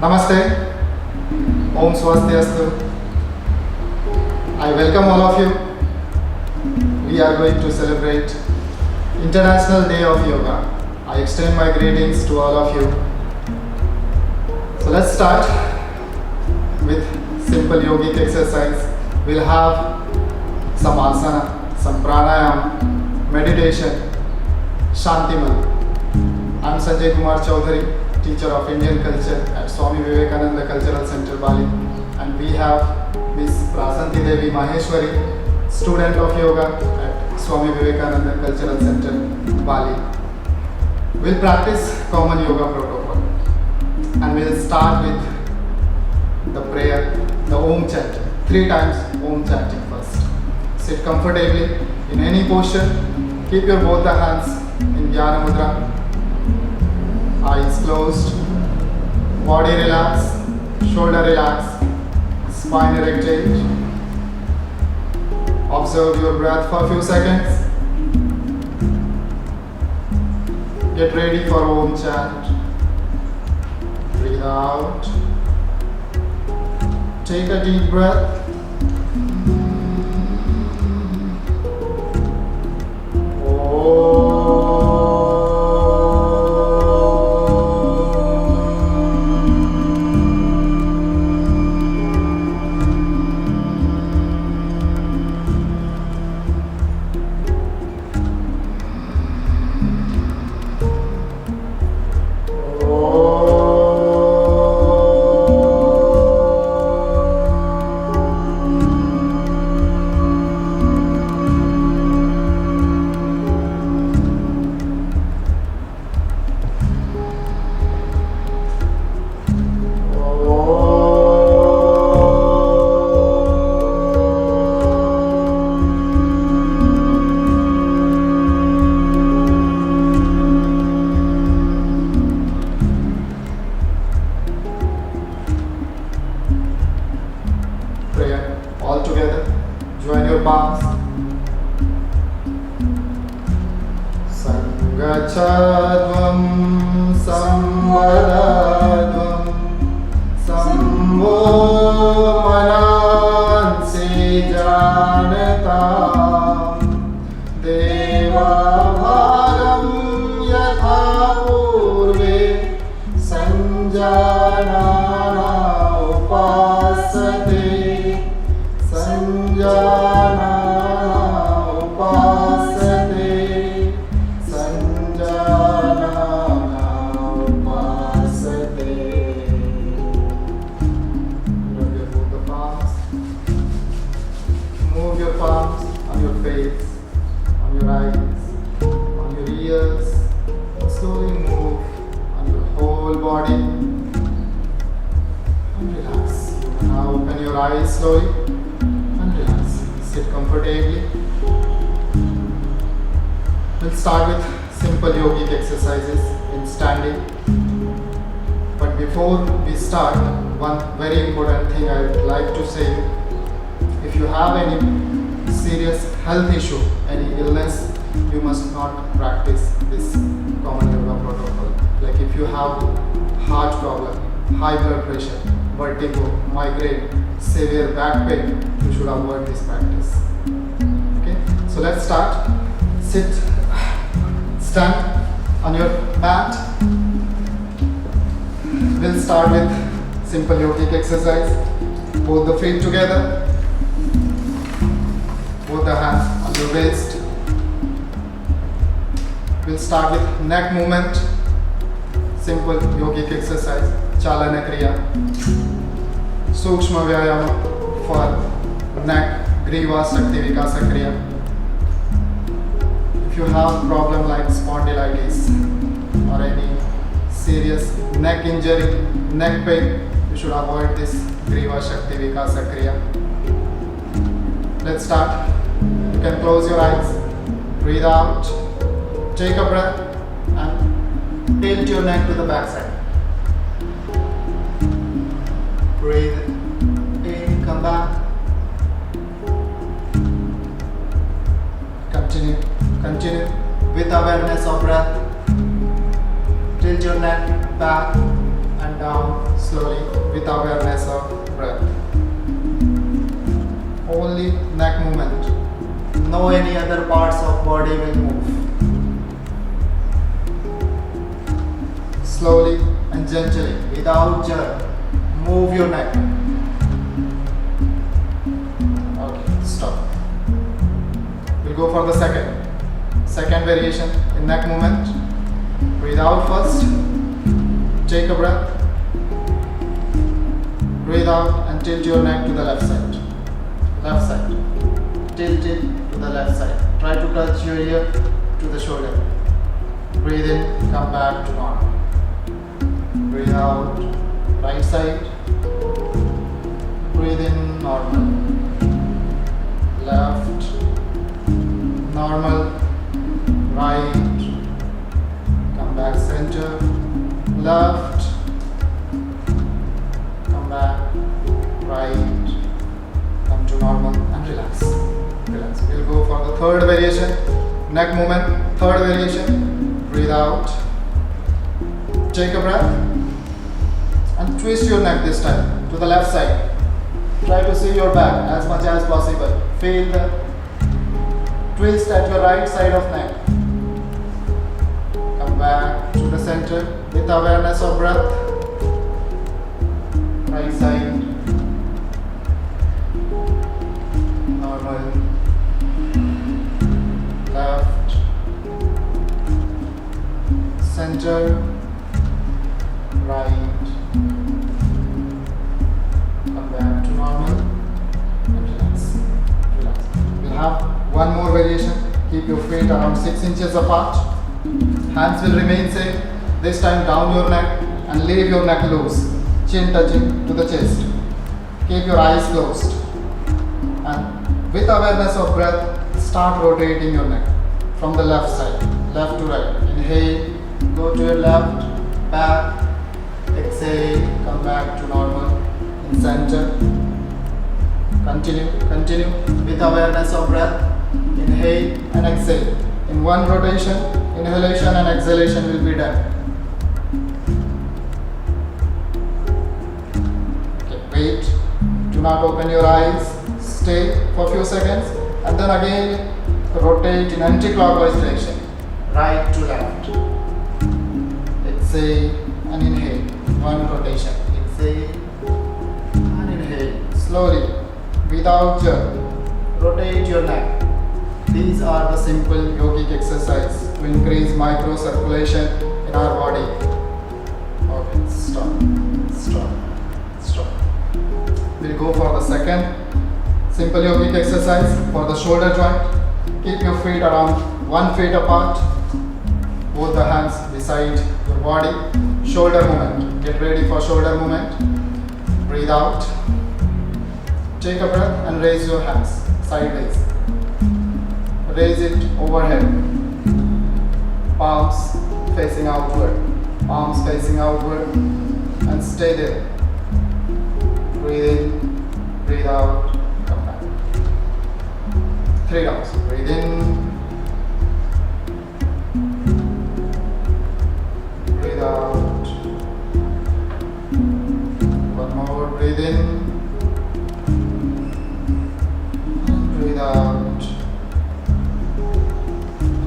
Namaste. Om Swastiastu. I welcome all of you. We are going to celebrate International Day of Yoga. I extend my greetings to all of you. So let's start with simple yogic exercise. We'll have some asana, some pranayama, meditation, Shantimal. I'm Sanjay Kumar Chaudhary, teacher of Indian culture at Swami Vivekananda Cultural Center, Bali. And we have Miss Prasanthi Devi Maheshwari, student of yoga at Swami Vivekananda Cultural Center, Bali. We'll practice common yoga protocol. And we'll start with the prayer, the Om chant. 3 times Om chanting first. Sit comfortably in any posture. Keep your both the hands in Dhyana Mudra. Eyes closed, body relax, shoulder relax, spine erected. Observe your breath for a few seconds. Get ready for Om chant. Breathe out. Take a deep breath. All together, join your palms. Sangachadvam samvadadvam samvo manansi janatam deva bhagam yatha purve sanjanana upasate Sanjana upasate, Sanjana upasate. Move your both the palms. Move your palms on your face, on your eyes, on your ears. Slowly move on your whole body. And relax. Now open your eyes slowly. Sit comfortably. We'll start with simple yogic exercises in standing. But before we start, one very important thing I would like to say. If you have any serious health issue, any illness, you must not practice this common yoga protocol. Like if you have heart problem, high blood pressure, vertigo, migraine, severe back pain, you should avoid this practice. Okay, so let's start. Sit, stand on your mat. We'll start with simple yogic exercise. Both the feet together, both the hands on your waist. We'll start with neck movement. Simple yogic exercise, Chalana Kriya. Sukshma Vyayama for neck, Griva, Shakti Vikasa Kriya. If you have problem like spondylitis or any serious neck injury, neck pain, you should avoid this Griva, Shakti Vikasa Kriya. Let's start. You can close your eyes, breathe out, take a breath and tilt your neck to the back side. Breathe in, come back. Continue with awareness of breath. Tilt your neck back and down slowly with awareness of breath. Only neck movement. No any other parts of body will move. Slowly and gently, without jerk, move your neck. Okay, stop. We'll go for the second variation in neck movement. Breathe out first. Take a breath. Breathe out and tilt your neck to the left side. Left side. Tilt it to the left side. Try to touch your ear to the shoulder. Breathe in, come back to normal. Breathe out, right side. Breathe in, normal. Left, normal. Right. Come back center. Left. Come back. Right. Come to normal and relax. Relax. We'll go for the third variation. Neck movement. Third variation. Breathe out. Take a breath. And twist your neck this time to the left side. Try to see your back as much as possible. Feel the twist at your right side of neck. Come back to the center with awareness of breath. Right side. Normal. Left. Center. Right. Come back to normal and relax. Relax. We'll have one more variation. Keep your feet around 6 inches apart. Hands will remain same. This time down your neck and leave your neck loose. Chin touching to the chest. Keep your eyes closed. And with awareness of breath, start rotating your neck from the left side, left to right. Inhale, go to your left, back. Exhale, come back to normal. In center. Continue with awareness of breath. Inhale and exhale. In one rotation, inhalation and exhalation will be done. Okay, wait. Do not open your eyes. Stay for a few seconds and then again rotate in anti-clockwise direction. Right to left. Exhale and inhale. One rotation. Exhale and inhale. Slowly, without jerk. Rotate your neck. These are the simple yogic exercises to increase microcirculation in our body. Okay, stop. We'll go for the second simple yogic exercise for the shoulder joint. Keep your feet around 1 foot apart. Both the hands beside your body. Shoulder movement. Get ready for shoulder movement. Breathe out. Take a breath and raise your hands sideways. Raise it overhead. Palms facing outward. Palms facing outward. And stay there. Breathe in. Breathe out. Come back. 3 rounds. Breathe in. Breathe out. One more. Breathe in. Breathe out.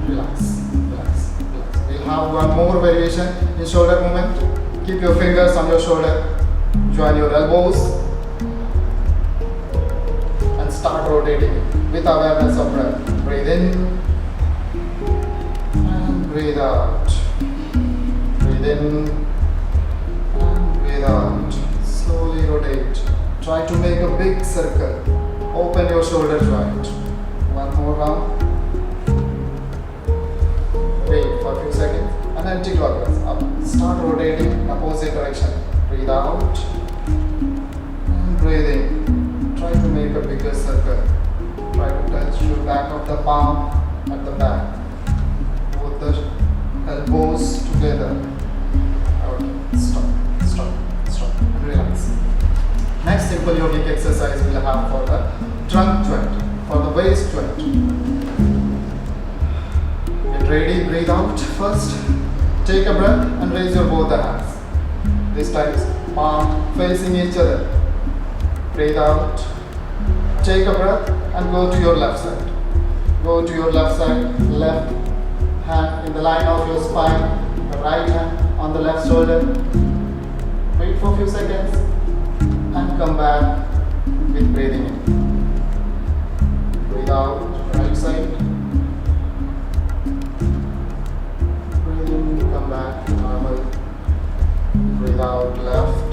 Relax. We'll have one more variation in shoulder movement. Keep your fingers on your shoulder. Join your elbows and start rotating with awareness of breath. Breathe in and breathe out. Breathe in and breathe out. Slowly rotate. Try to make a big circle. Open your shoulder joint. One more round. Wait for a few seconds and anti-clockwise up. Start rotating in opposite direction. Breathe out and breathe in. Try to make a bigger circle. Try to touch your back of the palm at the back. Both the elbows together. Okay, stop. Relax. Next simple yogic exercise we'll have for the trunk joint, for the waist joint. Get ready, breathe out first. Take a breath and raise your both the hands. This time, palm facing each other. Breathe out. Take a breath and go to your left side. Go to your left side. Left hand in the line of your spine. The right hand on the left shoulder. Wait for a few seconds and come back with breathing in. Breathe out, right side. Breathe in, come back to normal. Breathe out, left.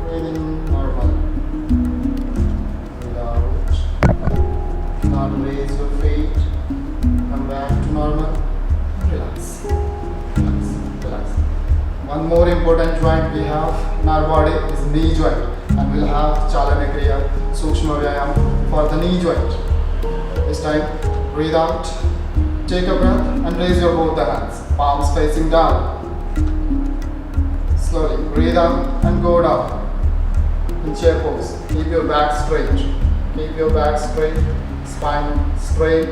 Breathe in, normal. Breathe out. Now raise your feet. Come back to normal. Relax. Relax. Relax. One more important joint we have in our body is knee joint, and we'll have Chalana Kriya, Sukshma Vyayam for the knee joint. This time, breathe out, take a breath and raise your both the hands, palms facing down. Slowly, breathe out and go down in chair pose. Keep your back straight. Keep your back straight, spine straight.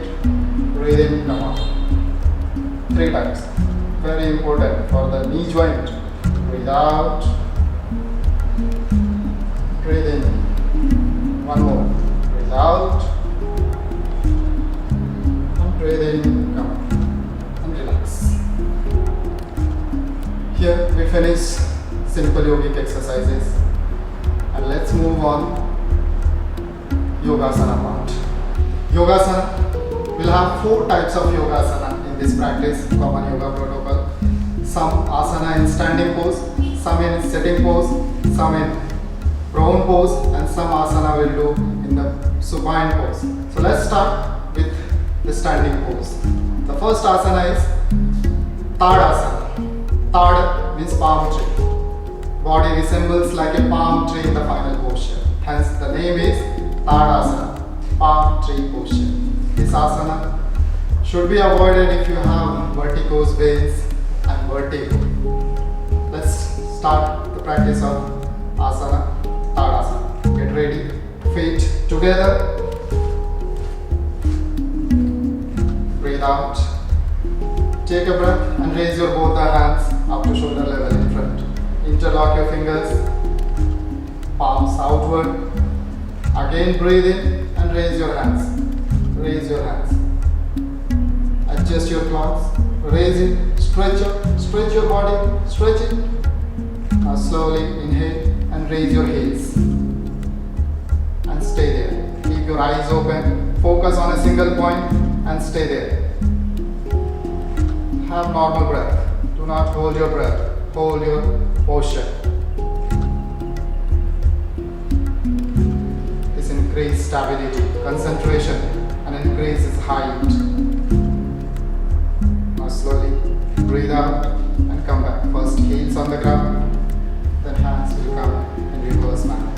Breathe in, come out. 3 times. Very important for the knee joint. Breathe out. Breathe in. One more. Breathe out. And breathe in. Come on. And relax. Here we finish simple yogic exercises. And let's move on Yogasana part. Yogasana. We'll have 4 types of Yogasana in this practice, common yoga protocol. Some asana in standing pose, some in sitting pose, some in prone pose, and some asana will do in the supine pose. So let's start with the standing pose. The first asana is Tadasana. Tad means palm tree. Body resembles like a palm tree in the final posture. Hence the name is Tadasana, palm tree posture. This asana should be avoided if you have varicose veins and vertigo. Let's start the practice of asana, Tadasana. Get ready, feet together. Breathe out. Take a breath and raise your both the hands up to shoulder level in front. Interlock your fingers, palms outward. Again breathe in and raise your hands. Raise your hands. Adjust your clothes. Raise it. Stretch up. Stretch your body. Stretch it. Now slowly inhale and raise your heels. And stay there. Keep your eyes open. Focus on a single point and stay there. Have normal breath. Do not hold your breath. Hold your posture. This increases stability, concentration, and increases height. Now slowly breathe out and come back. First heels on the ground, then hands will come in reverse manner.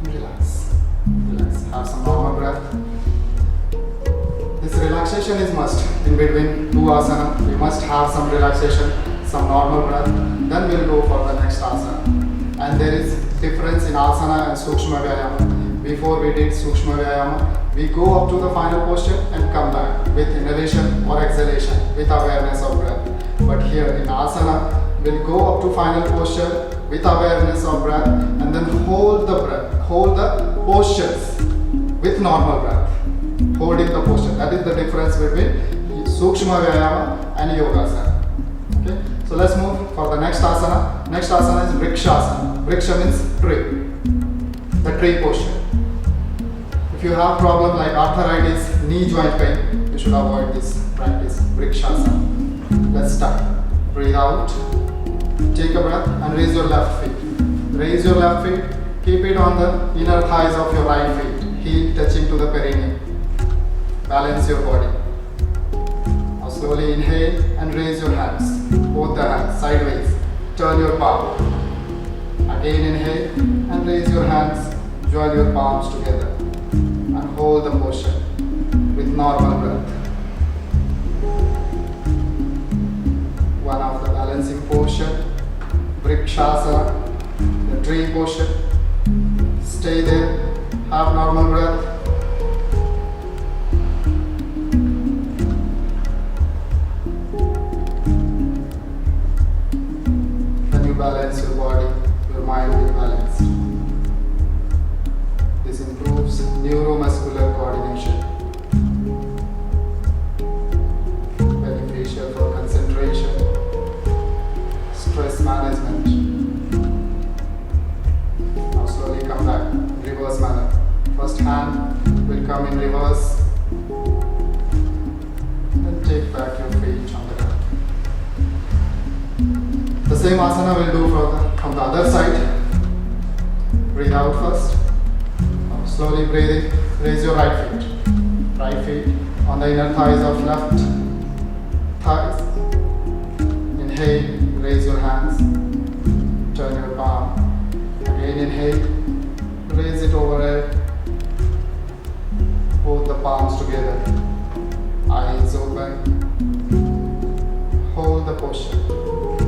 Relax. Relax. Have some normal breath. This relaxation is must. In between 2 asana, we must have some relaxation, some normal breath. Then we'll go for the next asana. And there is difference in asana and Sukshma Vyayama. Before we did Sukshma Vyayama, we go up to the final posture and come back with inhalation or exhalation with awareness of breath. But here in asana, we'll go up to final posture with awareness of breath and then hold the breath, hold the postures with normal breath. Holding the posture. That is the difference between Sukshma Vyayama and Yogasana. Okay. So let's move for the next asana. Next asana is Vrikshasana. Vriksha means tree. The tree posture. If you have problem like arthritis, knee joint pain, you should avoid this practice. Vrikshasana. Let's start. Breathe out. Take a breath and raise your left feet. Raise your left feet. Keep it on the inner thighs of your right feet. Heel touching to the perineum. Balance your body. Now slowly inhale and raise your hands. Both the hands sideways. Turn your palm. Again inhale and raise your hands. Join your palms together. And hold the posture with normal breath. One of the balancing posture. Vrikshasana. The tree posture. Stay there. Have normal breath. improves neuromuscular coordination, beneficial for concentration, stress management. Now slowly come back, reverse manner. First hand will come in reverse, then take back your feet on the ground. The same asana we'll do from the other side. Breathe out first. Now slowly breathe in. Raise your right foot. Right feet on the inner thighs of left thighs. Inhale, raise your hands. Turn your palm. Again inhale, raise it overhead. Both the palms together. Eyes open. Hold the posture.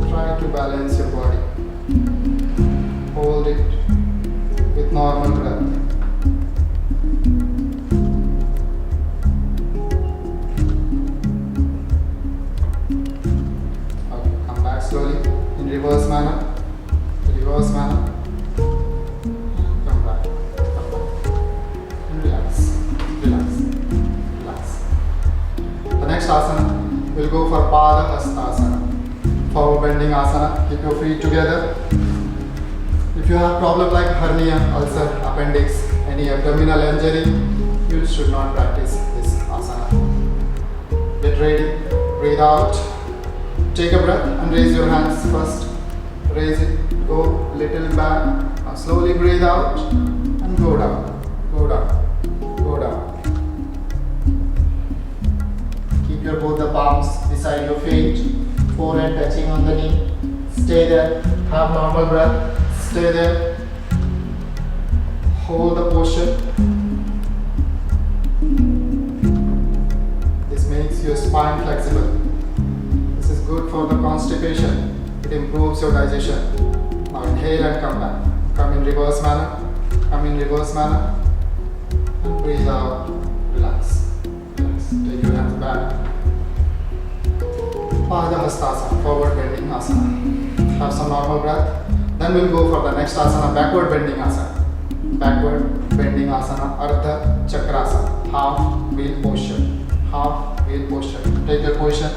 Try to balance your body. Hold it with normal breath. Okay, come back slowly in reverse manner. Reverse manner. Come back. Come back. And relax. Relax. Relax. The next asana will go for Pada Hastasana. Forward bending asana. Keep your feet together. If you have problem like hernia, ulcer, appendix, any abdominal injury, you should not practice this asana. Get ready. Breathe out. Take a breath and raise your hands first. Raise it. Go little back. Now slowly breathe out and go down. Go down. Go down. Keep your both the palms beside your feet. Forehead touching on the knee. Stay there. Have normal breath. Stay there. Hold the posture. This makes your spine flexible. This is good for the constipation. It improves your digestion. Now inhale and come back. Come in reverse manner. Come in reverse manner. And breathe out. Relax. Relax. Take your hands back. Pada Hastasana, forward bending asana. Have some normal breath. Then we'll go for the next asana, backward bending asana. Backward bending asana, Ardha Chakrasana, half wheel posture. Half wheel posture. Take your position,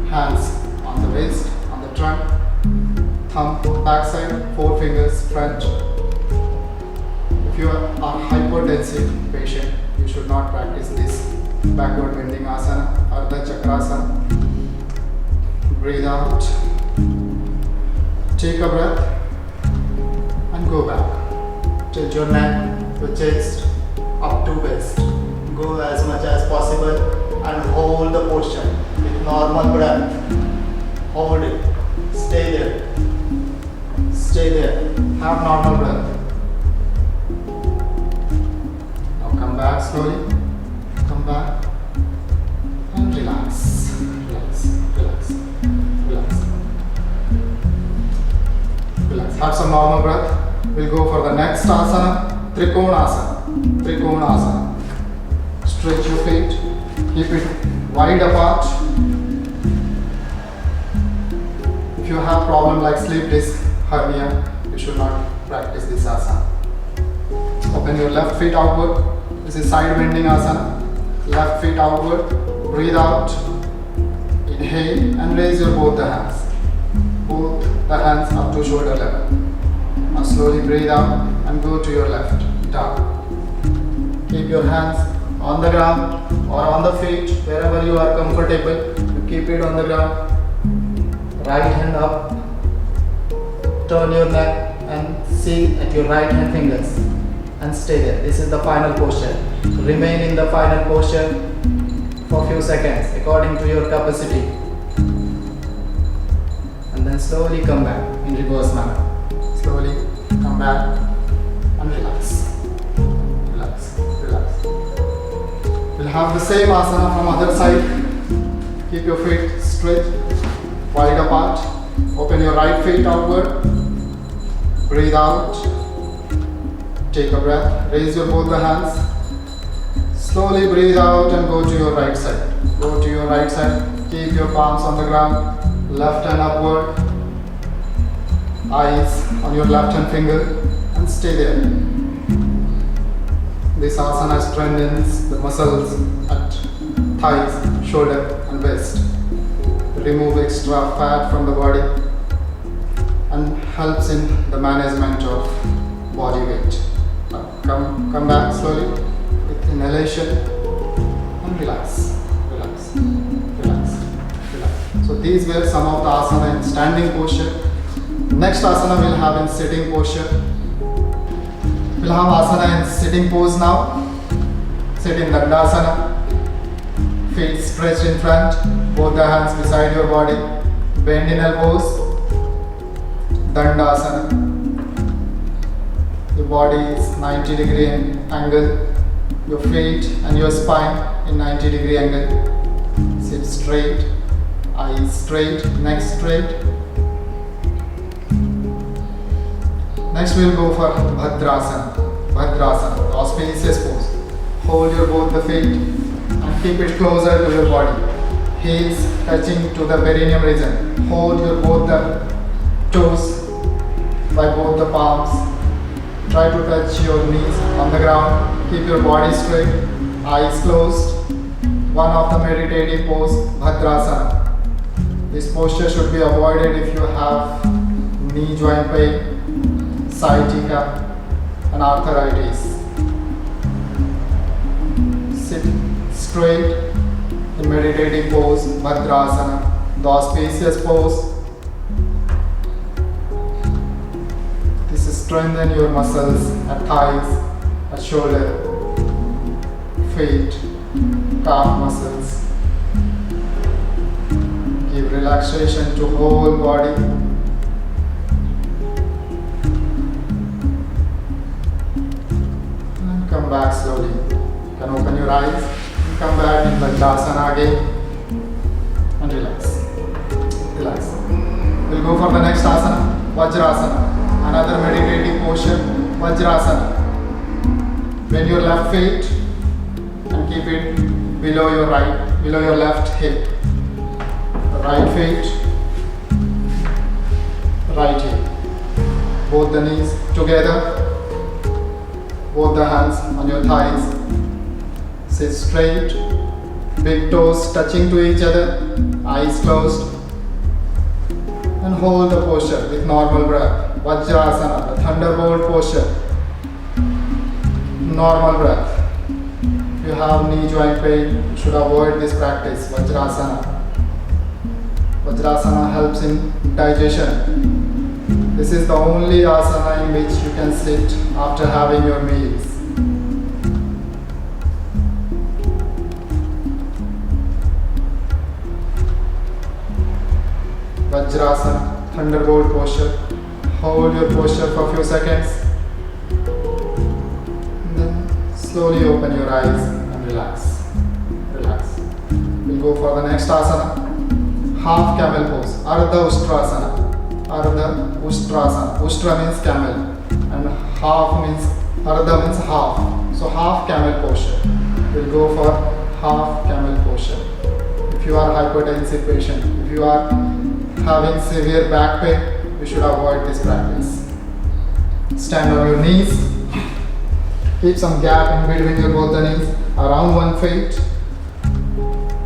hands on the waist, on the trunk, thumb back side, four fingers front. If you are a hypertensive patient, you should not practice this backward bending asana, Ardha Chakrasana. Breathe out. Take a breath and go back. Tilt your neck, your chest up to waist. Go as much as possible and hold the posture with normal breath. Hold it. Stay there. Stay there. Have normal breath. Now come back slowly. Come back and relax. Relax. Relax. Relax. Relax. Have some normal breath. We'll go for the next asana, Trikonasana. Trikonasana. Stretch your feet. Keep it wide apart. If you have problem like sleep disc, hernia, you should not practice this asana. Open your left feet outward. This is side bending asana. Left feet outward. Breathe out. Inhale and raise your both the hands. Both the hands up to shoulder level. Now slowly breathe out and go to your left, down. Keep your hands on the ground or on the feet, wherever you are comfortable. You keep it on the ground. Right hand up. Turn your neck and see at your right hand fingers. And stay there. This is the final posture. Remain in the final posture for a few seconds according to your capacity. And then slowly come back in reverse manner. Slowly come back and relax. Relax. Relax. We'll have the same asana from other side. Keep your feet straight, wide apart. Open your right feet outward. Breathe out. Take a breath. Raise your both the hands. Slowly breathe out and go to your right side. Go to your right side. Keep your palms on the ground. Left hand upward. Eyes on your left hand finger and stay there. This asana strengthens the muscles at thighs, shoulder and waist. Remove extra fat from the body and helps in the management of body weight. Come back slowly with inhalation and relax, relax, relax, relax. So these were some of the asana in standing posture. Next asana we'll have in sitting posture. We'll have asana in sitting pose now. Sit in Dandasana. Feet stretched in front, both the hands beside your body. Bend in elbows. Dandasana. Your body is 90-degree angle. Your feet and your spine in 90-degree angle. Sit straight, eyes straight, neck straight. Next we will go for Bhadrasana. Bhadrasana, auspicious pose. Hold your both the feet and keep it closer to your body. Heels touching to the perineum region. Hold your both the toes by both the palms. Try to touch your knees on the ground. Keep your body straight, eyes closed. One of the meditative pose, Bhadrasana. This posture should be avoided if you have knee joint pain, sciatica and arthritis. Sit straight in meditative pose, Bhadrasana, the auspicious pose. This is strengthen your muscles at thighs, at shoulder, feet, calf muscles. Give relaxation to whole body. Come back slowly. You can open your eyes. Come back in Dandasana again. And relax. Relax. We'll go for the next asana, Vajrasana. Another meditative posture, Vajrasana. Bend your left feet and keep it below your left hip. Right feet, right hip. Both the knees together. Both the hands on your thighs. Sit straight. Big toes touching to each other. Eyes closed. And hold the posture with normal breath. Vajrasana, the thunderbolt posture. Normal breath. If you have knee joint pain, you should avoid this practice. Vajrasana. Vajrasana helps in digestion. This is the only asana in which you can sit after having your meals. Vajrasana, thunderbolt posture. Hold your posture for a few seconds. And then slowly open your eyes and relax. Relax. We'll go for the next asana. Half camel pose, Ardha Ustrasana. Ardha Ustrasana. Ustra means camel and half means, Ardha means half. So half camel posture. We'll go for half camel posture. If you are hypertensive patient, if you are having severe back pain, you should avoid this practice. Stand on your knees. Keep some gap in between your both the knees, around 1 feet.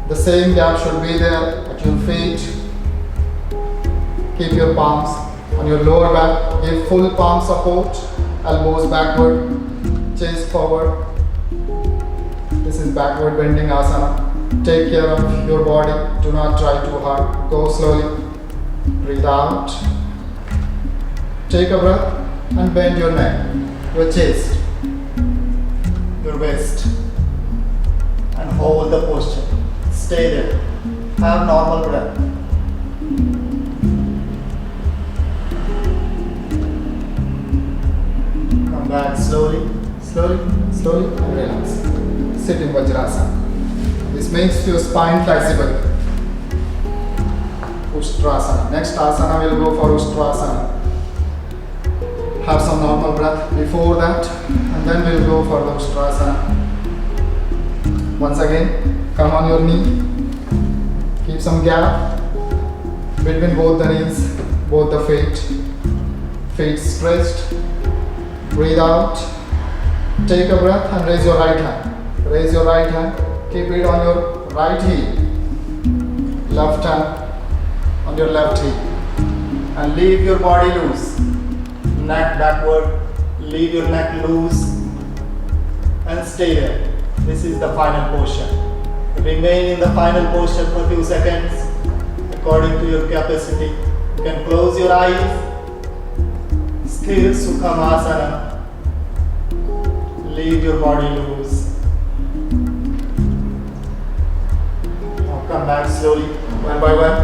The same gap should be there at your feet. Keep your palms on your lower back. Give full palm support. Elbows backward. Chest forward. This is backward bending asana. Take care of your body. Do not try too hard. Go slowly. Breathe out. Take a breath and bend your neck, your chest, your waist, and hold the posture. Stay there. Have normal breath. Come back slowly, slowly, slowly, and relax. Sit in Vajrasana. This makes your spine flexible. Ustrasana. Next asana will go for Ustrasana. Have some normal breath before that, and then we'll go for the Ustrasana. Once again, come on your knee. Keep some gap between both the knees, both the feet. Feet stretched. Breathe out. Take a breath and raise your right hand. Raise your right hand. Keep it on your right heel. Left hand on your left heel. And leave your body loose. Neck backward. Leave your neck loose. And stay there. This is the final posture. Remain in the final posture for a few seconds according to your capacity. You can close your eyes. Sthir Sukhamasana. Leave your body loose. Now come back slowly, one by one.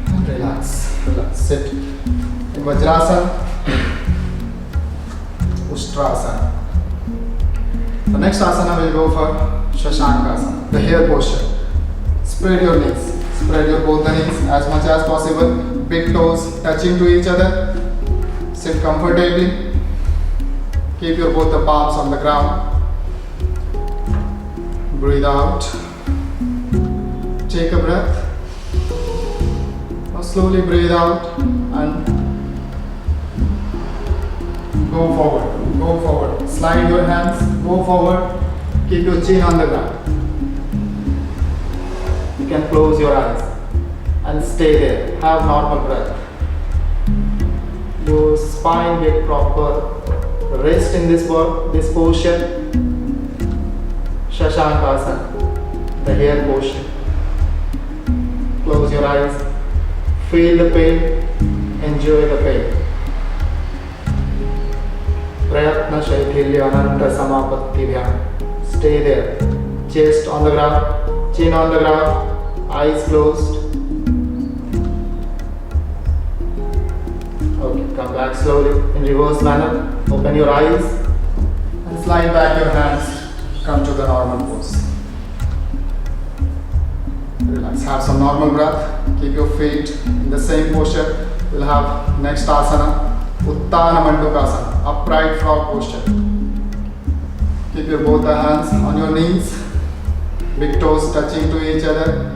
And relax, relax. Sit in Vajrasana, Ustrasana. The next asana will go for Shashankasana, the hare posture. Spread your knees. Spread your both the knees as much as possible. Big toes touching to each other. Sit comfortably. Keep your both the palms on the ground. Breathe out. Take a breath. Now slowly breathe out and go forward. Go forward. Slide your hands. Go forward. Keep your chin on the ground. You can close your eyes and stay there. Have normal breath. Your spine get proper rest in this posture. Shashankasana, the hare posture. Close your eyes. Feel the pain. Enjoy the pain. Prayatna Shaithilya Ananta Samapatti Dhyana. Stay there. Chest on the ground, chin on the ground, eyes closed. Okay, come back slowly in reverse manner. Open your eyes and slide back your hands. Come to the normal pose. Relax. Have some normal breath. Keep your feet in the same posture. We'll have next asana, Uttana Mandukasana, upright frog posture. Keep your both the hands on your knees. Big toes touching to each other.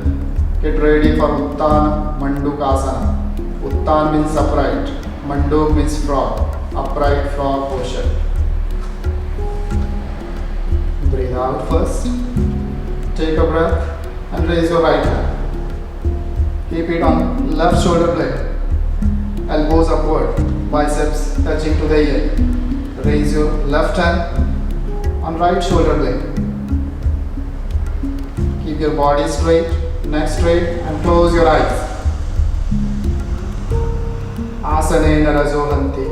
Get ready for Uttana Mandukasana. Uttan means upright. Manduk means frog. Upright frog posture. Breathe out first. Take a breath and raise your right hand. Keep it on left shoulder blade. Elbows upward. Biceps touching to the ear. Raise your left hand on right shoulder blade. Keep your body straight, neck straight, and close your eyes. Asanena rajohanti,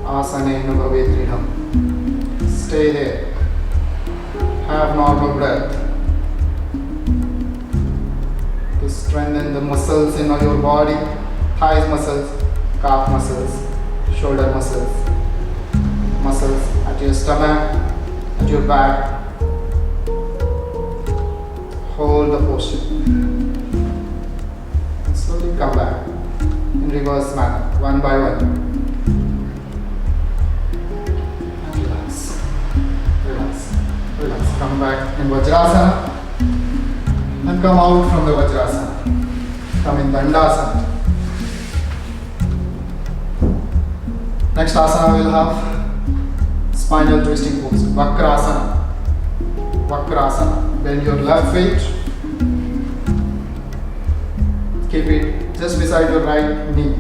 asanena bhavedridham. Stay there. Have normal breath. To strengthen the muscles in your body, thighs muscles, calf muscles, shoulder muscles, muscles at your stomach, at your back. Hold the posture. And slowly come back in reverse manner, one by one. And relax. Relax. Relax. Come back in Vajrasana. And come out from the Vajrasana. Come in Dandasana. Next asana will have spinal twisting pose, Vakrasana. Vakrasana. Bend your left feet. Keep it just beside your right knee.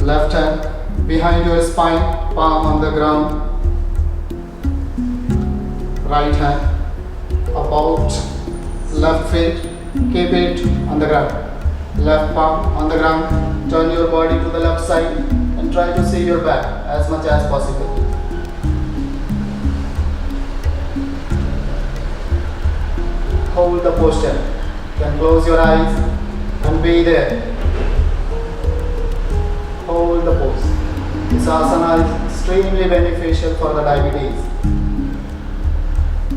Left hand behind your spine, palm on the ground. Right hand about left feet. Keep it on the ground. Left palm on the ground. Turn your body to the left side and try to see your back as much as possible. Hold the posture. You can close your eyes and be there. Hold the pose. This asana is extremely beneficial for the diabetes.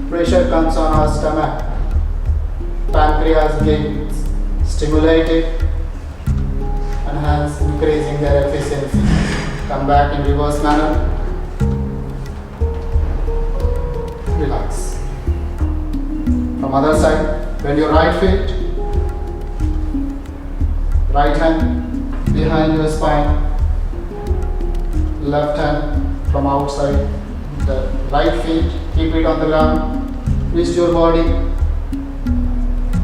Pressure comes on our stomach. Pancreas gets stimulated and hence increasing their efficiency. Come back in reverse manner. Relax. From other side, bend your right feet. Right hand behind your spine. left hand from outside. The right feet, keep it on the ground. Twist your body.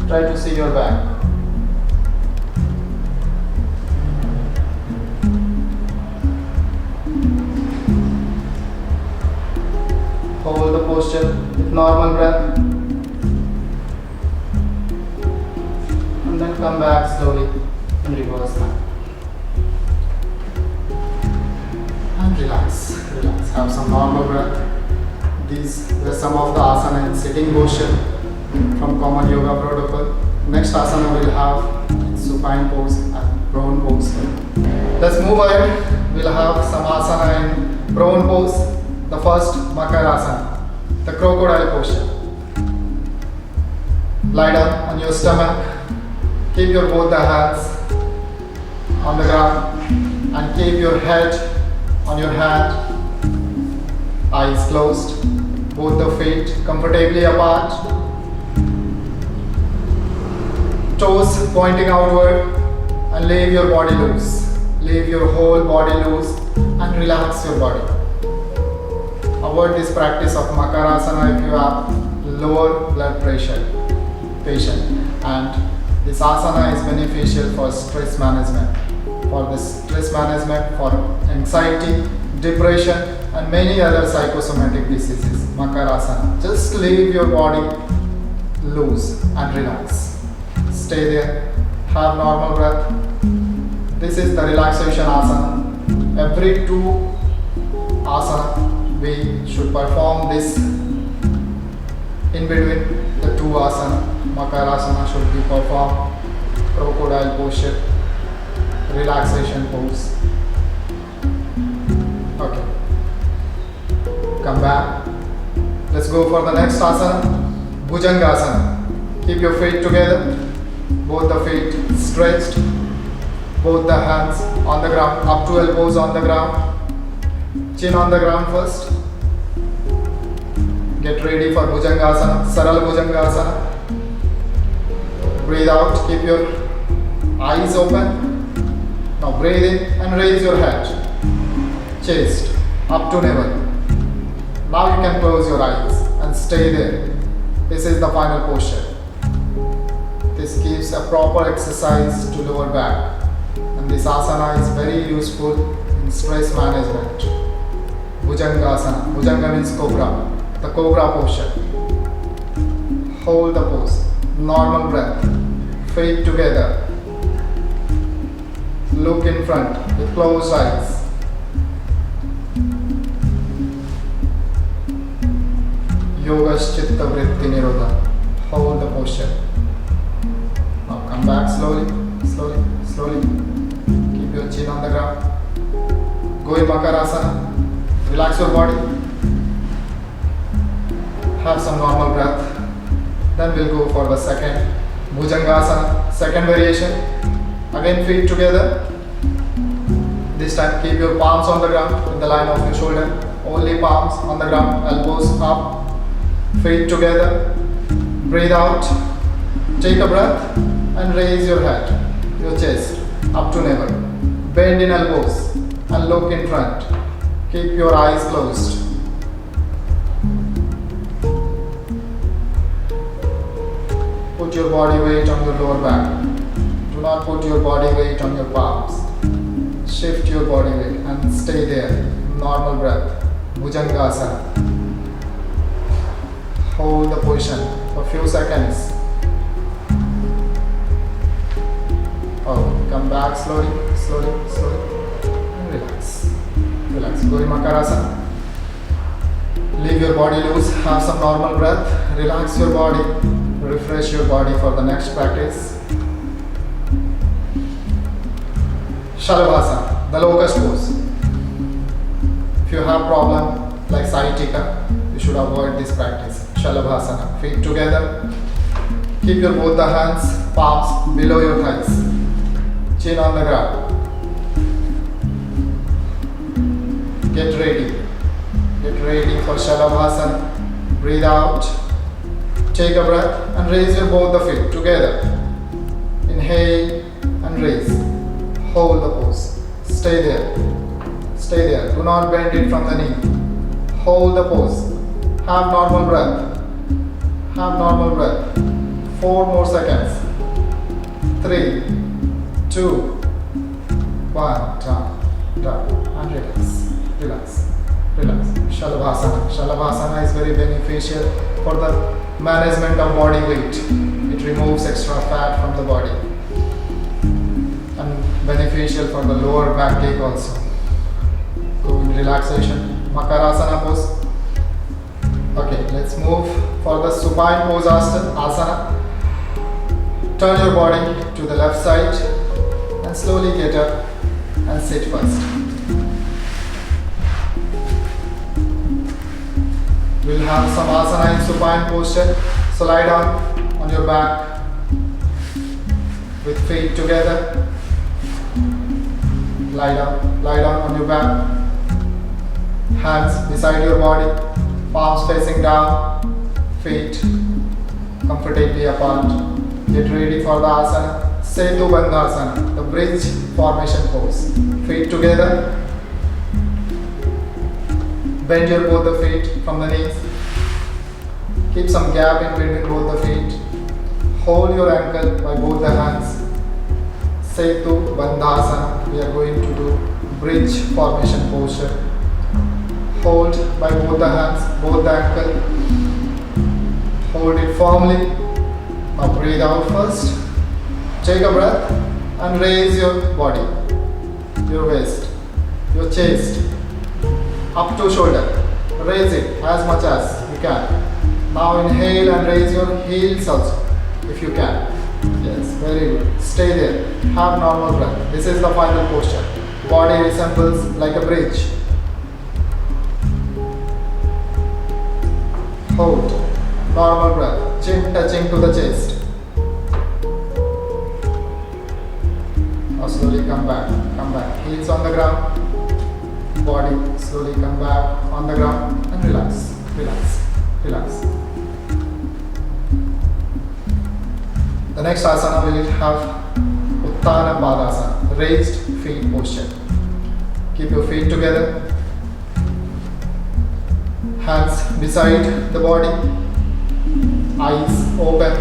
Try to see your back. Hold the posture with normal breath. And then come back slowly in reverse now. And relax, relax. Have some normal breath. These were some of the asana in sitting posture from common yoga protocol. Next asana we'll have supine pose and prone pose. Let's move ahead. We'll have some asana in prone pose. The first Makarasana, the crocodile posture. Lie down on your stomach. Keep your both the hands on the ground and keep your head on your hand. Eyes closed. Both the feet comfortably apart. Toes pointing outward and leave your body loose. Leave your whole body loose and relax your body. Avoid this practice of Makarasana if you have lower blood pressure patient, and this asana is beneficial for stress management, for anxiety, depression and many other psychosomatic diseases. Makarasana. Just leave your body loose and relax. Stay there. Have normal breath. This is the relaxation asana. Every 2 asana we should perform this in between the 2 asana. Makarasana should be performed. Crocodile posture, relaxation pose. Okay. Come back. Let's go for the next asana. Bhujangasana. Keep your feet together. Both the feet stretched. Both the hands on the ground. Up to elbows on the ground. Chin on the ground first. Get ready for Bhujangasana, Saral Bhujangasana. Breathe out, keep your eyes open. Now breathe in and raise your head. Chest up to navel. Now you can close your eyes and stay there. This is the final posture. This gives a proper exercise to lower back. And this asana is very useful in stress management. Bhujangasana. Bhujanga means cobra. The cobra posture. Hold the pose. Normal breath. Feet together. Look in front with closed eyes. Yoga Chitta Vritti Nirodha. Hold the posture. Now come back slowly, slowly, slowly. Keep your chin on the ground. Go in Makarasana. Relax your body. Have some normal breath. Then we'll go for the second Bhujangasana, second variation. Again feet together. This time keep your palms on the ground with the line of your shoulder. Only palms on the ground, elbows up, feet together. Breathe out. Take a breath and raise your head, your chest up to navel. Bend in elbows and look in front. Keep your eyes closed. Put your body weight on your lower back. Do not put your body weight on your palms. Shift your body weight and stay there. Normal breath. Bhujangasana. Hold the position for a few seconds. Come back slowly, slowly, slowly. And relax. Relax. Go in Makarasana. Leave your body loose. Have some normal breath. Relax your body. Refresh your body for the next practice. Shalabhasana, the locust pose. If you have problem like sciatica, you should avoid this practice. Shalabhasana, feet together. Keep your both the hands, palms below your thighs. Chin on the ground. Get ready. Get ready for Shalabhasana. Breathe out. Take a breath and raise your both the feet together. Inhale and raise. Hold the pose. Stay there. Stay there. Do not bend it from the knee. Hold the pose. Have normal breath. Have normal breath. 4 more seconds. 3, 2, 1. Down. And relax. Relax. Relax. Shalabhasana. Shalabhasana is very beneficial for the management of body weight. It removes extra fat from the body. And beneficial for the lower back ache also. Go in relaxation. Makarasana pose. Okay, let's move for the supine pose asana. Turn your body to the left side and slowly get up and sit first. We'll have some asana in supine posture. So lie down on your back with feet together. Lie down on your back. Hands beside your body, palms facing down, feet comfortably apart. Get ready for the asana, Setu Bandhasana, the bridge formation pose. Feet together. Bend your both the feet from the knees. Keep some gap in between both the feet. Hold your ankle by both the hands. Setu Bandhasana. We are going to do bridge formation posture. Hold by both the hands, both the ankle. Hold it firmly. Now breathe out first. Take a breath and raise your body, your waist, your chest, up to shoulder. Raise it as much as you can. Now inhale and raise your heels also, if you can. Yes, very good. Stay there. Have normal breath. This is the final posture. Body resembles like a bridge. Hold. Normal breath. Chin touching to the chest. Now slowly come back. Come back. Heels on the ground. Body slowly come back on the ground and relax. Relax. Relax. The next asana will have Uttana Padasana, raised feet posture. Keep your feet together. Hands beside the body. Eyes open.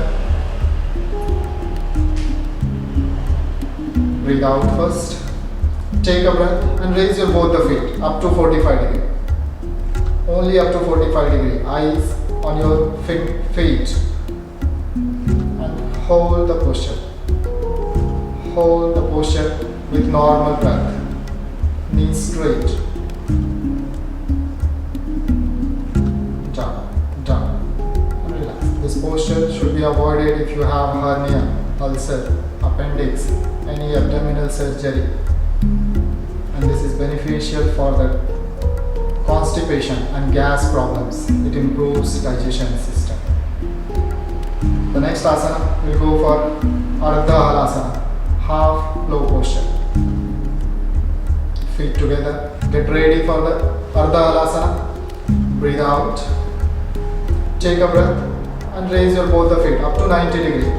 Breathe out first. Take a breath and raise your both the feet up to 45 degree. Only up to 45 degree. Eyes on your feet. And hold the posture. Hold the posture with normal breath. Knees straight. Down. And relax. This posture should be avoided if you have hernia, ulcer, appendix, any abdominal surgery. And this is beneficial for the constipation and gas problems. It improves digestion system. The next asana will go for Ardha Halasana, half low posture. Feet together. Get ready for the Ardha Halasana. Breathe out. Take a breath and raise your both the feet up to 90 degree.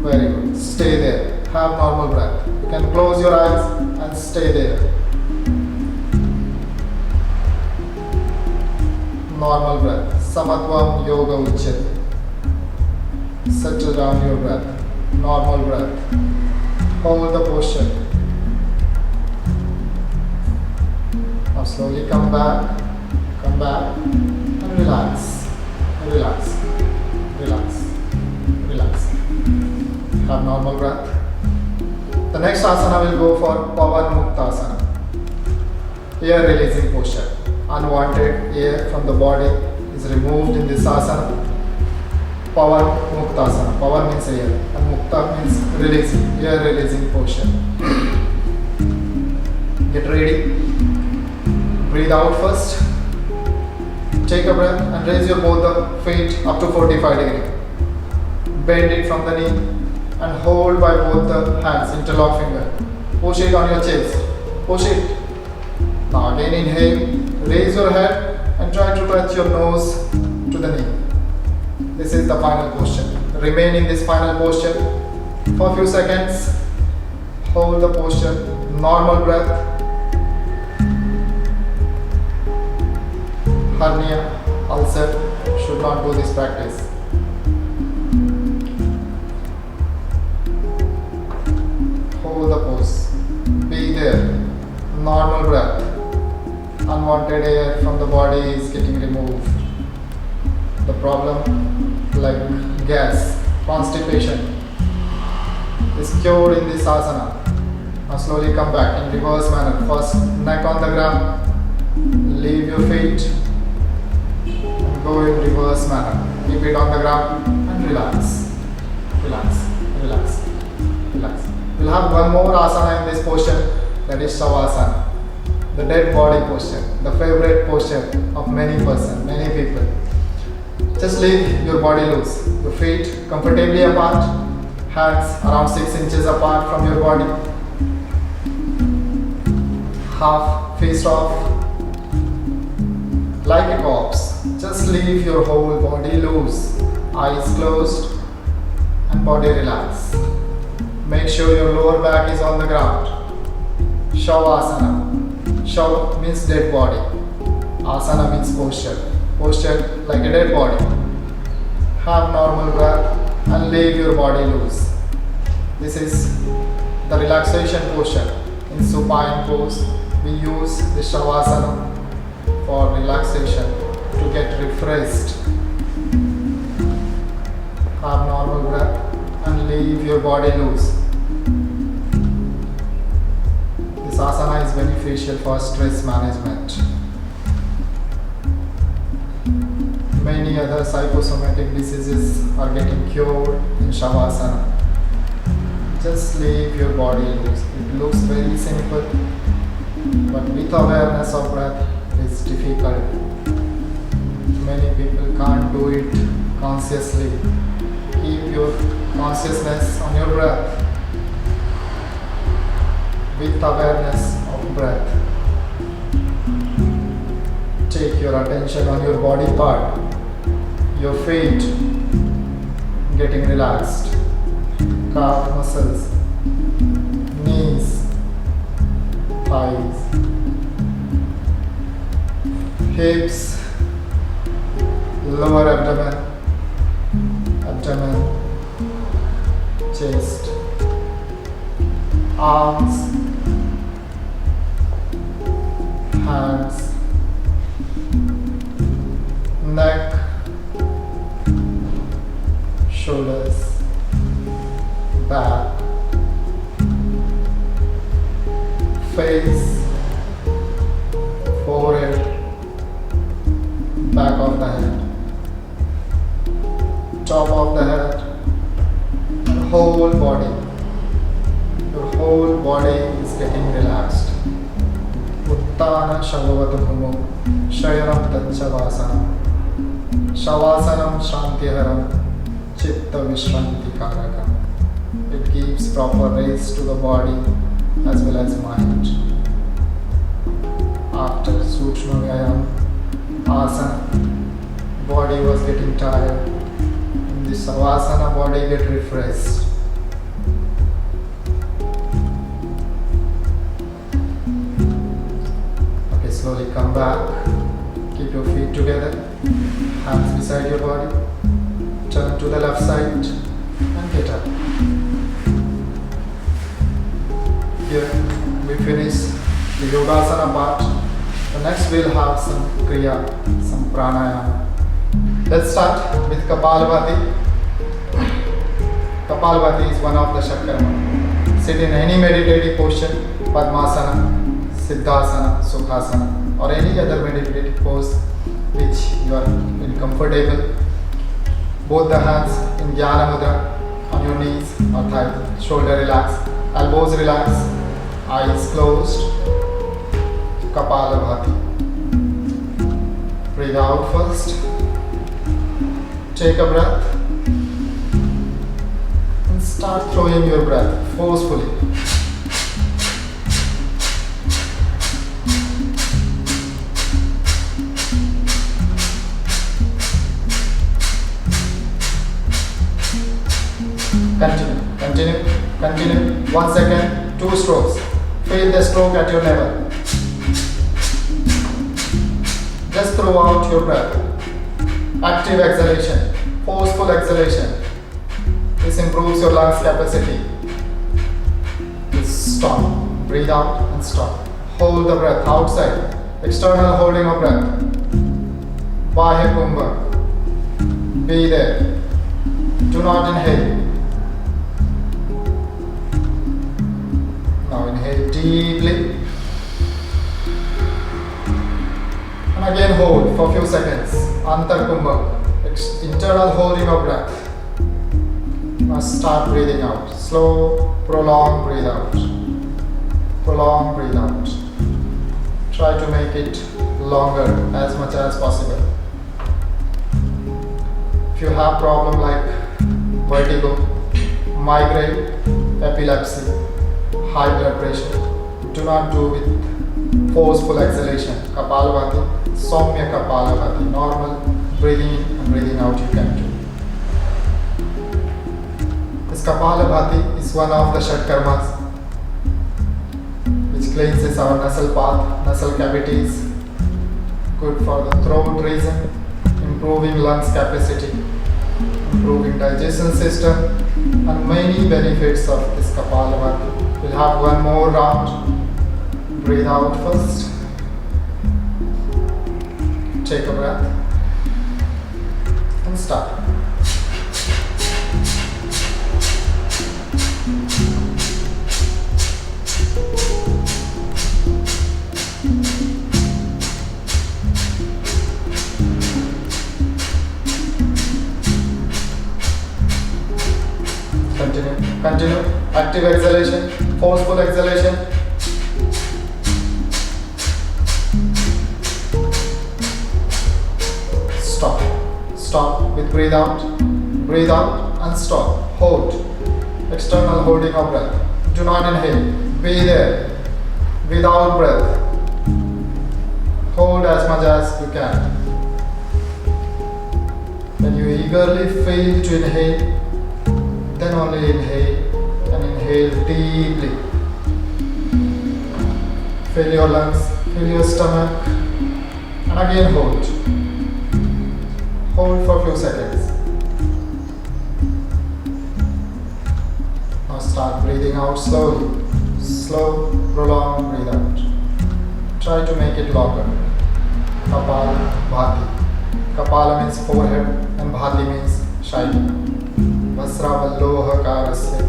Very good. Stay there. Have normal breath. You can close your eyes and stay there. Normal breath. Samatvam Yoga Uchyate. Settle down your breath. Normal breath. Hold the posture. Now slowly come back. Come back and relax. Relax. Relax. Relax. Have normal breath. The next asana will go for Pavan Muktasana. Air releasing posture. Unwanted air from the body is removed in this asana. Pavan Muktasana. Pavan means air and Mukta means releasing, air releasing posture. Get ready. Breathe out first. Take a breath and raise your both the feet up to 45 degree. Bend it from the knee and hold by both the hands, interlock finger. Push it on your chest. Push it. Now again inhale. Raise your head and try to touch your nose to the knee. This is the final posture. Remain in this final posture for a few seconds. Hold the posture. Normal breath. pneumonia, ulcer should not do this practice. Hold the pose. Be there. Normal breath. Unwanted air from the body is getting removed. The problem like gas, constipation is cured in this asana. Now slowly come back in reverse manner. First neck on the ground. Leave your feet. And go in reverse manner. Keep it on the ground and relax. Relax. Relax. Relax. We'll have one more asana in this posture, that is Shavasana. The dead body posture, the favorite posture of many people. Just leave your body loose. Your feet comfortably apart, hands around 6 inches apart from your body. Half fist off, like a corpse. Just leave your whole body loose, eyes closed and body relaxed. Make sure your lower back is on the ground. Shavasana. Shav means dead body. Asana means posture. Posture like a dead body. Have normal breath and leave your body loose. This is the relaxation posture. In supine pose, we use the Shavasana for relaxation to get refreshed. Have normal breath and leave your body loose. This asana is beneficial for stress management. Many other psychosomatic diseases are getting cured in Shavasana. Just leave your body loose. It looks very simple, but with awareness of breath, it's difficult. Many people can't do it consciously. Keep your consciousness on your breath. With awareness of breath, take your attention on your body part, your feet getting relaxed, calf muscles, knees, thighs, hips, lower abdomen, chest, arms, hands, neck, shoulders, back, face, forehead, back of the head, top of the head, and whole body. Your whole body is getting relaxed. Uttana Shavavatu Bhumo Shayanam Tacchavasanam Shavasanam Shantiharam Chitta Vishranti Karakam. It gives proper rest to the body as well as mind. After Sukshma Vyayam Asana, body was getting tired. In this Savasana, body get refreshed. Slowly come back, keep your feet together, hands beside your body, turn to the left side and get up. Here we finish the Yogasana part. The next we'll have some Kriya, some Pranayama. Let's start with Kapalabhati. Kapalabhati is one of the Shakarma. Sit in any meditative position, Padmasana, Siddhasana, Sukhasana, or any other meditative pose which you are in comfortable. Both the hands in Dhyana Mudra on your knees or thighs, shoulder relaxed, elbows relaxed, eyes closed. Kapalabhati. Breathe out first. Take a breath and start throwing your breath forcefully. Continue. 1 second, 2 strokes. Feel the stroke at your navel. Just throw out your breath. Active exhalation, forceful exhalation. This improves your lungs capacity. Stop. Breathe out and stop. Hold the breath outside. External holding of breath. Bahya Kumbha. Be there. Do not inhale. Now inhale deeply. And again hold for a few seconds. Antar Kumbha. Internal holding of breath. Now start breathing out. Slow, prolonged breathe out. Prolonged breathe out. Try to make it longer as much as possible. If you have problem like vertigo, migraine, epilepsy, high blood pressure, do not do with forceful exhalation. Kapalabhati, Saumya Kapalabhati, normal breathing in and breathing out you can do. This Kapalabhati is one of the Shatkarmas which cleanses our nasal path, nasal cavities, good for the throat reason, improving lungs capacity, improving digestion system, and many benefits of this Kapalabhati. We'll have one more round. Breathe out first. Take a breath and start. Continue. Active exhalation, forceful exhalation. Stop. Stop with breathe out. Breathe out and stop. Hold. External holding of breath. Do not inhale. Be there. Without breath. Hold as much as you can. When you eagerly fail to inhale, then only inhale and inhale deeply. Fill your lungs, fill your stomach, and again hold. Hold for a few seconds. Now start breathing out slowly. Slow, prolonged breathe out. Try to make it longer. Kapala Bhati. Kapala means forehead and Bhati means shining. Vasravalloha karasya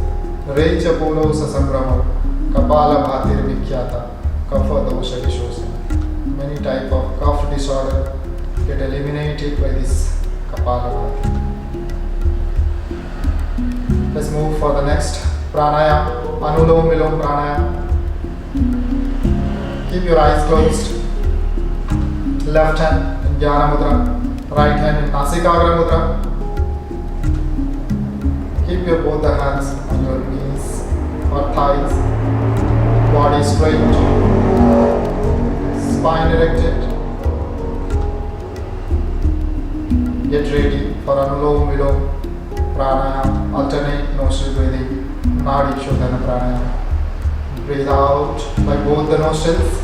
Recha Polo Sasambramo Kapala Bhatir Vikhyata Kapha Dosha Dishosana. Many type of cough disorder get eliminated by this Kapala Bhati. Let's move for the next pranayama, Anulom Vilom pranayama. Keep your eyes closed. Left hand in Jnana Mudra, right hand in Nasikagra Mudra. Keep your both the hands on your knees or thighs. Body straight. Spine erected. Get ready for Anulom Vilom pranayama, alternate nostril breathing, Nadi Shodhana pranayama. Breathe out by both the nostrils.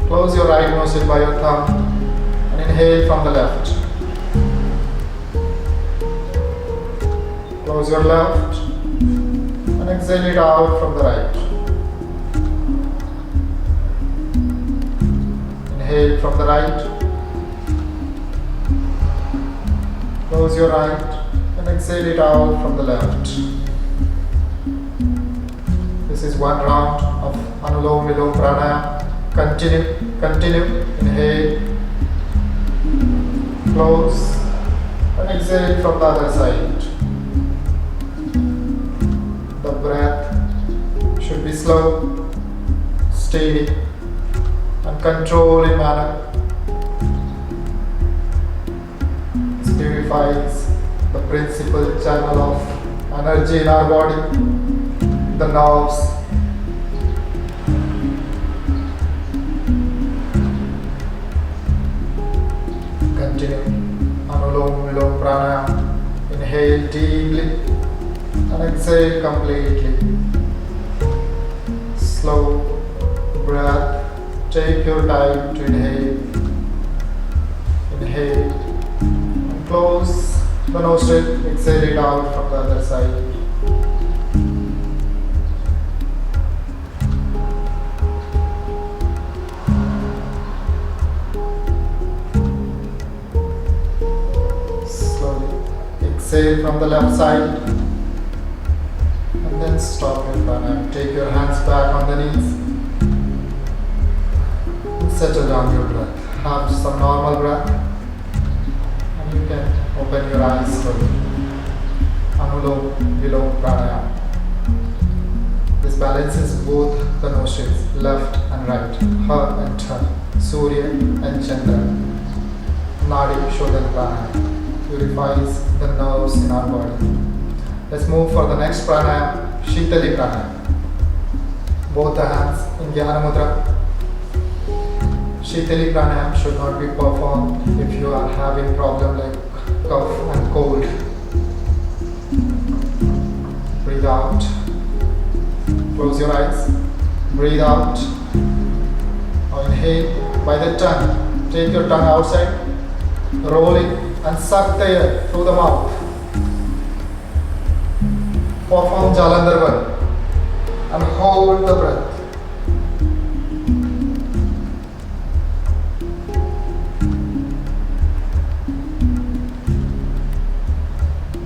Close your right nostril by your thumb and inhale from the left. Close your left and exhale it out from the right. Inhale from the right. Close your right and exhale it out from the left. This is one round of Anulom Vilom pranayama. Continue. Inhale. Close and exhale from the other side. The breath should be slow, steady, and controlled in manner. This purifies the principal channel of energy in our body, the nerves. Continue. Anulom Vilom pranayama. Inhale deeply and exhale completely. Slow breath Take your time to inhale. Inhale. And close the nostril. Exhale it out from the other side. Exhale from the left side and then stop your pranayama. Take your hands back on the knees and settle down your breath. Have some normal breath and you can open your eyes slowly. Anulom Vilom Pranayama. This balances both the nostrils, left and right, Ha and Ta, Surya and Chandra. Nadi Shodhan Pranayama. Purifies the nerves in our body. Let's move for the next pranayama, Shitali Pranayama. Both the hands in Jnana Mudra. Shitali Pranayama should not be performed if you are having problem like cough and cold. Breathe out. Close your eyes. Breathe out. Now inhale by the tongue. Take your tongue outside. Roll it and suck the air through the mouth. Perform Jalandhar and hold the breath.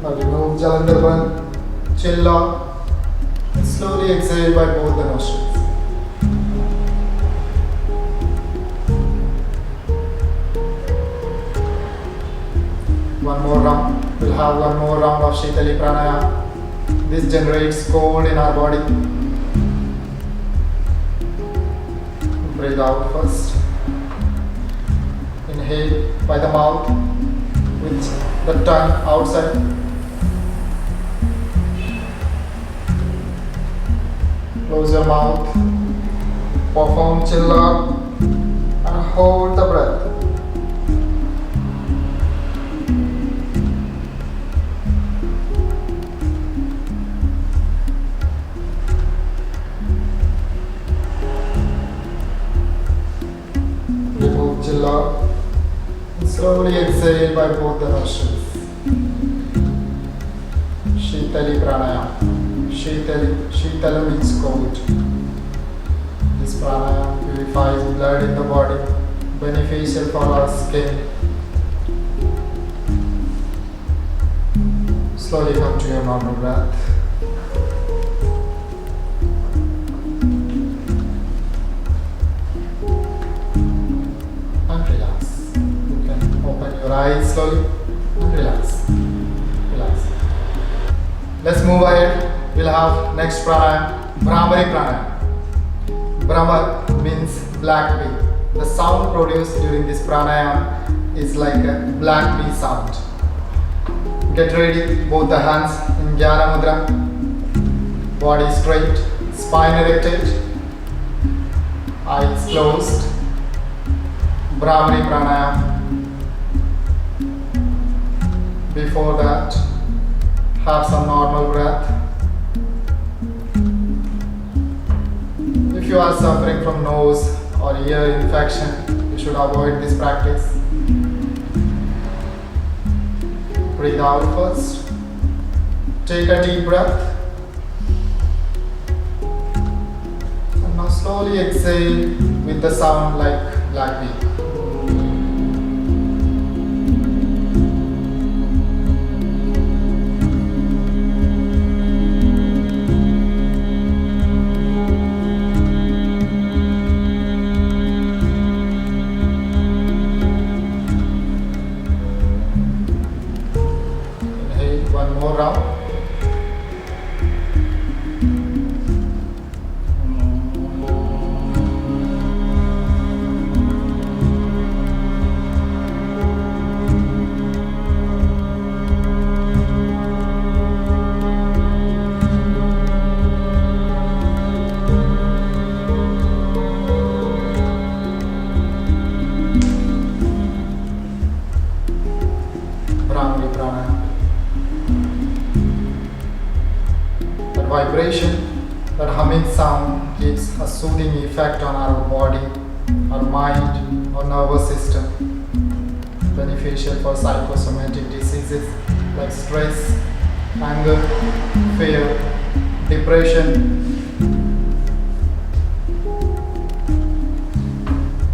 Now remove Jalandhar, chill out and slowly exhale by both the nostrils. One more round. We'll have one more round of Shitali Pranayama. This generates cold in our body. Breathe out first. Inhale by the mouth with the tongue outside. Close your mouth. Perform chill out and hold the breath. And slowly exhale by both the nostrils. Shitali Pranayama. Shitala means cold. This pranayama purifies blood in the body, beneficial for our skin. Slowly come to your normal breath. Eyes slowly and relax. Let's move ahead. We'll have next pranayama, Bhramari Pranayama. Brahmar means black bee. The sound produced during this pranayama is like a black bee sound. Get ready, both the hands in Jnana Mudra. Body straight, spine erected, eyes closed. Bhramari Pranayama. Before that, have some normal breath. If you are suffering from nose or ear infection, you should avoid this practice. Breathe out first. Take a deep breath. And now slowly exhale with the sound like black bee. One more round. Bhramari Pranayama. Vibration, that humming sound gives a soothing effect on our body our mind or nervous system. Beneficial for psychosomatic diseases like stress, anger, fear, depression.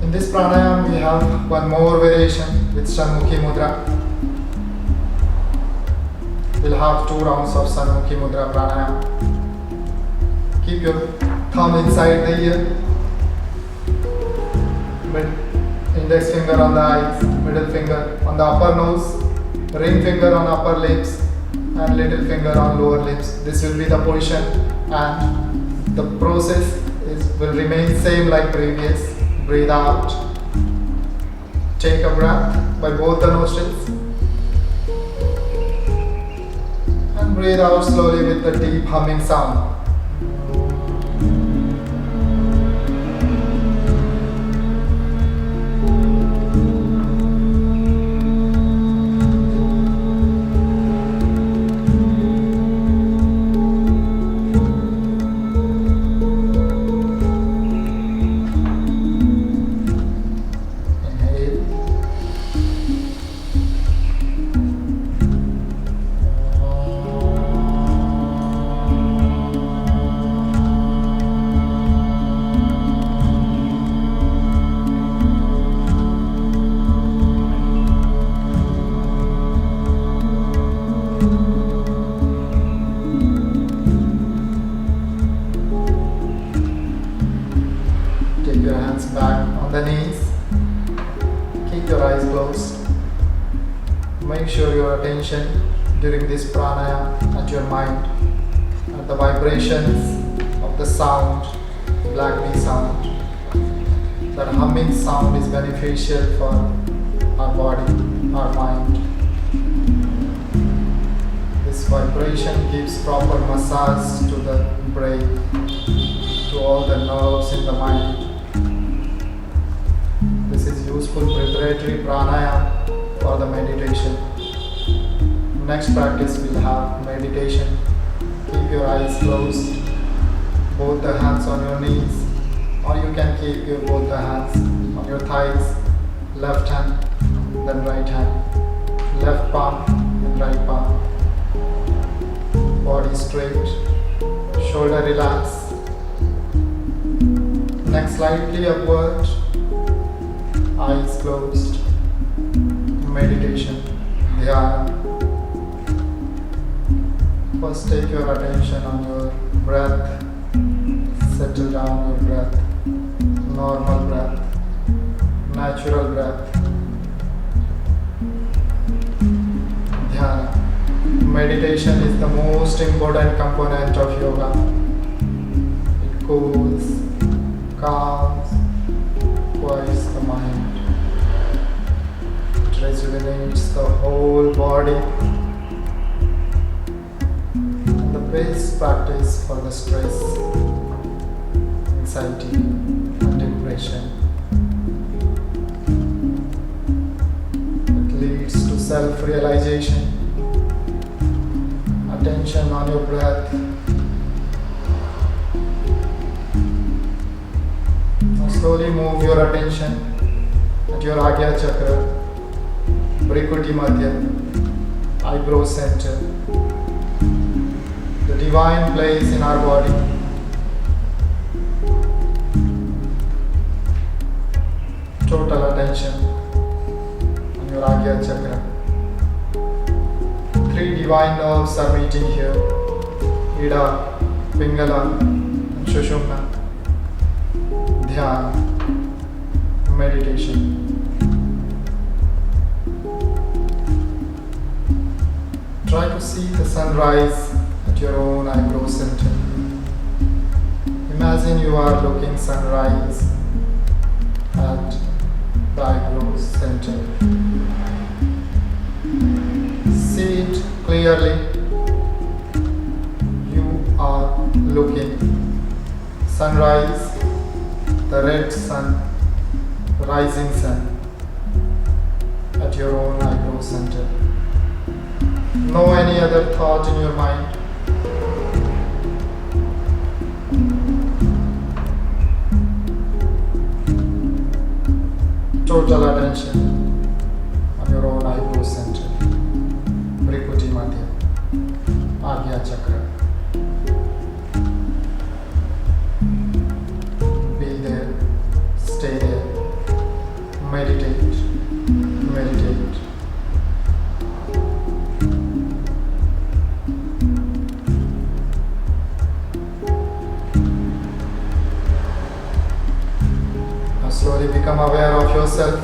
In this pranayama we have one more variation with Shanmukhi Mudra. We'll have 2 rounds of Shanmukhi Mudra pranayama. Keep your thumb inside the ear, index finger on the eyes, middle finger on the upper nose, ring finger on upper lips and little finger on lower lips. This will be the position and the process will remain same like previous. Breathe out, take a breath by both the nostrils and breathe out slowly with the deep humming sound. Back on the knees, keep your eyes closed. Make sure your attention during this pranayama at your mind, at the vibrations of the sound, black bee sound. That humming sound is beneficial for our body, our mind. This vibration gives proper massage to the brain, to all the nerves in the mind. This is useful preparatory pranayama for the meditation. Next practice we'll have meditation. Keep your eyes closed, both the hands on your knees, or you can keep both the hands on your thighs, left hand, then right hand, left palm and right palm. Body straight, shoulder relaxed, neck slightly upward, eyes closed. Meditation, dhyana. First take your attention on your breath. Settle down your breath. Normal breath. Natural breath. Dhyana. Meditation is the most important component of yoga. It cools, calms, quiets the mind. It rejuvenates the whole body. And the best practice for the stress, anxiety and depression. It leads to self-realization. Attention on your breath. Now slowly move your attention at your Agya Chakra, Brikuti Madhya, eyebrow center, the divine place in our body. Total attention on your Agya Chakra. 3 divine nerves are meeting here: Ida, Pingala and Sushumna. Dhyana, meditation. Try to see the sunrise at your own eyebrow center. Imagine you are looking sunrise at the eyebrow center. See it clearly. You are looking sunrise, the red sun, rising sun at your own eyebrow center. No any other thought in your mind. total attention on your own eyebrow center, Bhrikuti Madhya, Agya Chakra. Be there, stay there, meditate, meditate. Slowly become aware of yourself.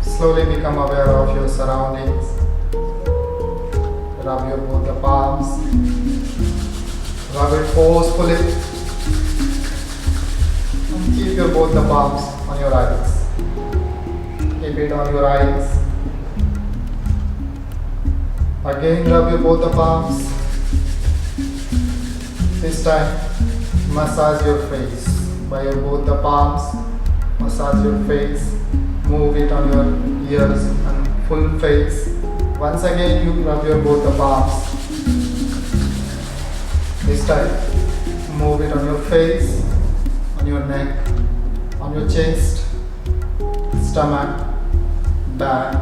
Slowly become aware of your surroundings. Rub your both the palms. Rub it forcefully. And keep your both the palms on your eyes. Keep it on your eyes. Again rub your both the palms. This time massage your face. By your both the palms, massage your face, move it on your ears and full face. Once again you rub your both the palms. This time, move it on your face, on your neck, on your chest, stomach, back,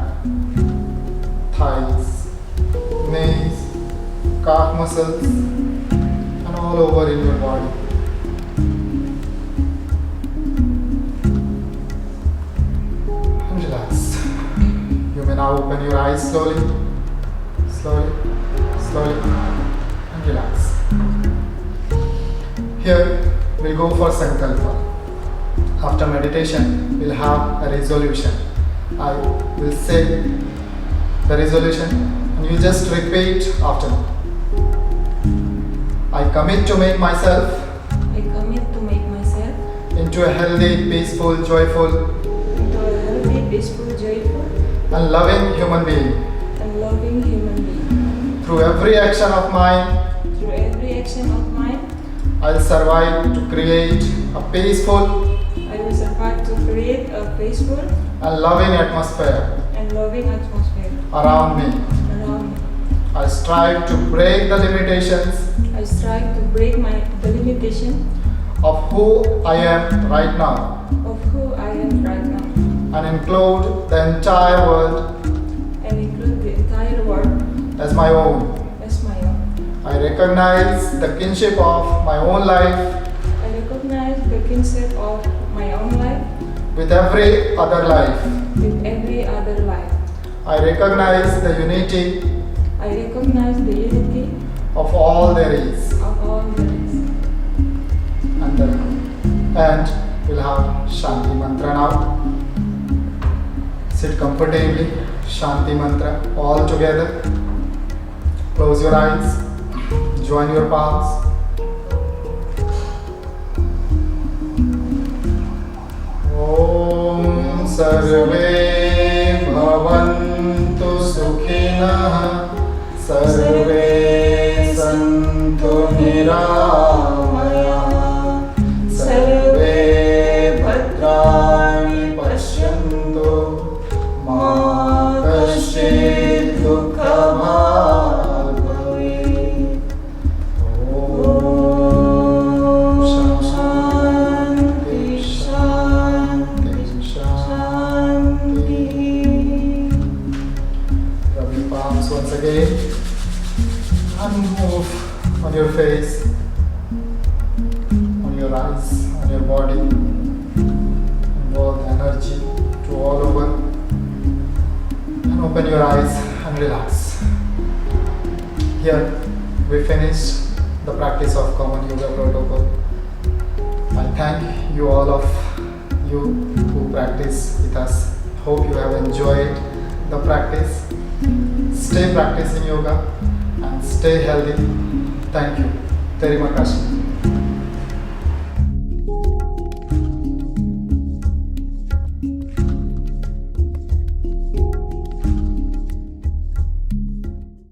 thighs, knees, calf muscles and all over in your body. Now open your eyes slowly, slowly, slowly, and relax. Here we'll go for Sankalpa. After meditation, we'll have a resolution. I will say the resolution and you just repeat after me. I commit to make myself into a healthy, peaceful, joyful, and loving human being. Through every action of mine, I'll survive to create a peaceful and loving atmosphere around me. I strive to break the limitations of who I am right now and include the entire world as my own. I recognize the kinship of my own life with every other life. I recognize the unity of all there is. And we'll have Shanti Mantra now. Sit comfortably, Shanti Mantra all together. Close your eyes, join your palms. Om Sarve Bhavantu Sukhinah, Sarve Santu Niramayah, Sarve Bhadrani Pashyantu, Ma Kaschid Dukha Bhag Bhavet. Om Shanti Shanti Shanti. Rub your palms once again and move on your face, on your eyes, on your body. Involve energy to all over. Open your eyes and relax. Here we finished the practice of Common Yoga Protocol. I thank you all of you who practice with us. Hope you have enjoyed the practice. Stay practicing yoga and stay healthy. Thank you. Terima kasih.